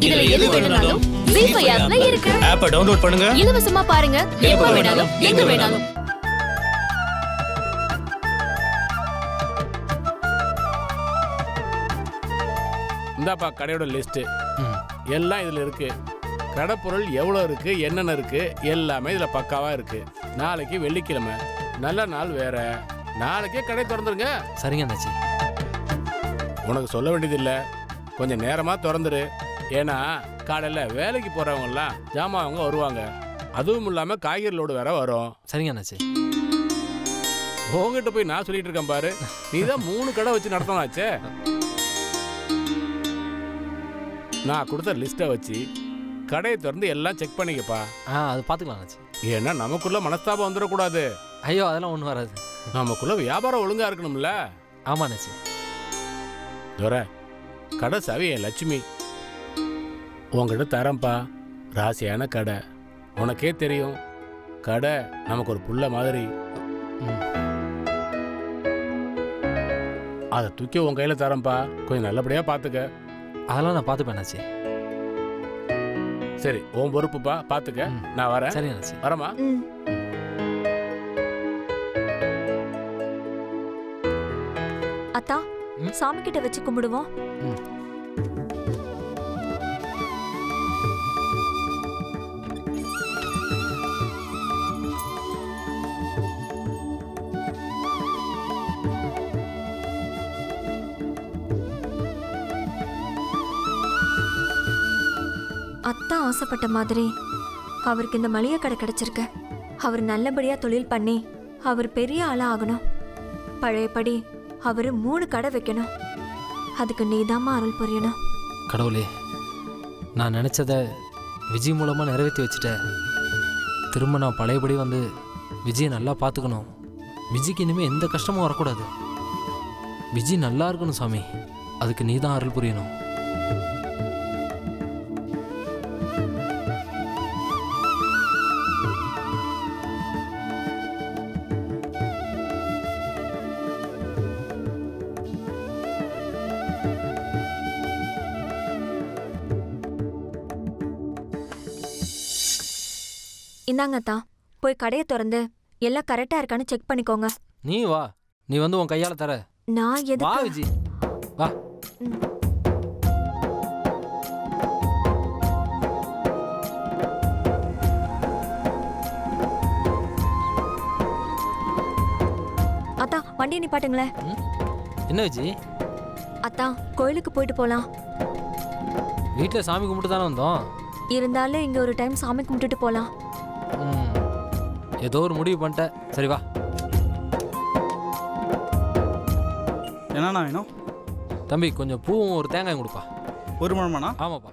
இதுல எது வேணும்னாலும் ZEE5 ஆப்ல இருக்கு. ஆப்பை டவுன்லோட் பண்ணுங்க. இலவசமா பாருங்க. எப்ப வேணாலும் எங்க வேணாலும். இந்தாப்பா கடையோட லிஸ்ட். எல்லாம் இதுல இருக்கு. கடை பொருள் எவ்வளோ இருக்கு, என்னென்ன இருக்கு, எல்லாமே இதுல பக்காவா இருக்கு. நாளைக்கு வெள்ளிக்கிழமை, நல்ல நாள் வேற. நாளைக்கே கடை திறந்துருங்க. சரிங்க அண்ணாச்சி. உனக்கு சொல்ல வேண்டியதில்லை, கொஞ்சம் நேரமா திறந்துரு. ஏன்னா காலையில் வேலைக்கு போறவங்கலாம் ஜாமான் அவங்க வருவாங்க. அதுவும் இல்லாம காய்கறி லோடு வேற வரும். சரிங்க அண்ணாச்சி. உங்ககிட்ட போய் நான் சொல்லிட்டு இருக்கேன் பாரு, நீ தான் 3 கடை வச்சு நடத்தணாச்சே. நான் கொடுத்த லிஸ்ட்டை வச்சு கடையை திறந்து எல்லாம் செக் பண்ணிக்கப்பா. அது பார்த்துக்கலாம் அண்ணாச்சி. ஏன்னா நமக்குள்ள மனஸ்தாபம் வந்துடக்கூடாது. ஐயோ அதெல்லாம் ஒன்றும் வராது. நமக்குள்ள வியாபாரம் ஒழுங்கா இருக்கணும்ல. ஆமா அண்ணாச்சி. துரை, கடை சாவி என் லட்சுமி உங்ககிட்ட தரேன்ப்பா. ராசியான கடை, உனக்கே தெரியும். கடை நமக்கு ஒரு புள்ள மாதிரி. அதை தூக்கி உன் கையில் தரேன்ப்பா. கொஞ்சம் நல்லபடியா பார்த்துக்க. அதெல்லாம் நான் பார்த்துப்பேன் அண்ணாச்சி. சரி, உன் பொறுப்புப்பா, பார்த்துக்க. நான் வரேன். சரி அண்ணாச்சி. வரமா? அத்தா, சாமி கிட்ட வச்சு கும்பிடுவோம். அத்தா ஆசைப்பட்ட மாதிரி அவருக்கு இந்த மளிகை கடை கிடைச்சிருக்கு. அவர் நல்லபடியா தொழில் பண்ணி அவர் பெரிய ஆளா ஆகணும். பழையபடி அவரு 3 கடை வைக்கணும். அதுக்கு நீதாம்மா அருள் புரியணும். கடவுளே, நான் நினச்சத விஜய் மூலமாக நிறைவேற்றி வச்சுட்டேன். திரும்ப நான் பழையபடி வந்து விஜயை நல்லா பார்த்துக்கணும். விஜய்க்கு இனிமேல் எந்த கஷ்டமும் வரக்கூடாது. விஜய் நல்லா இருக்கணும் சாமி. அதுக்கு நீ தான் அருள் புரியணும். இந்தாங்கத்தா, போய் கடையை திறந்து எல்லாம் கரெக்டா இருக்கான்னு செக் பண்ணிக்கோங்க. நீ வா, நீ வந்து உன் கையால் தர. நான் வா எதுக்கு? விஜய் வா. அத்தா, வண்டியை நிப்பாட்டுங்களேன். என்ன விஜய்? அத்தா, கோயிலுக்கு போயிட்டு போலாம். வீட்டில் சாமி கும்பிட்டு தானே வந்தோம். இருந்தாலும் இங்க ஒரு டைம் சாமி கும்பிட்டுட்டு போலாம். ஏதோ ஒரு முடிவு பண்ணிட்டேன். சரி வா. என்னண்ணா வேணும்? தம்பி கொஞ்சம் பூவும் ஒரு தேங்காயும் கொடுப்பா. ஒரு மணமாண்ணா? ஆமாப்பா.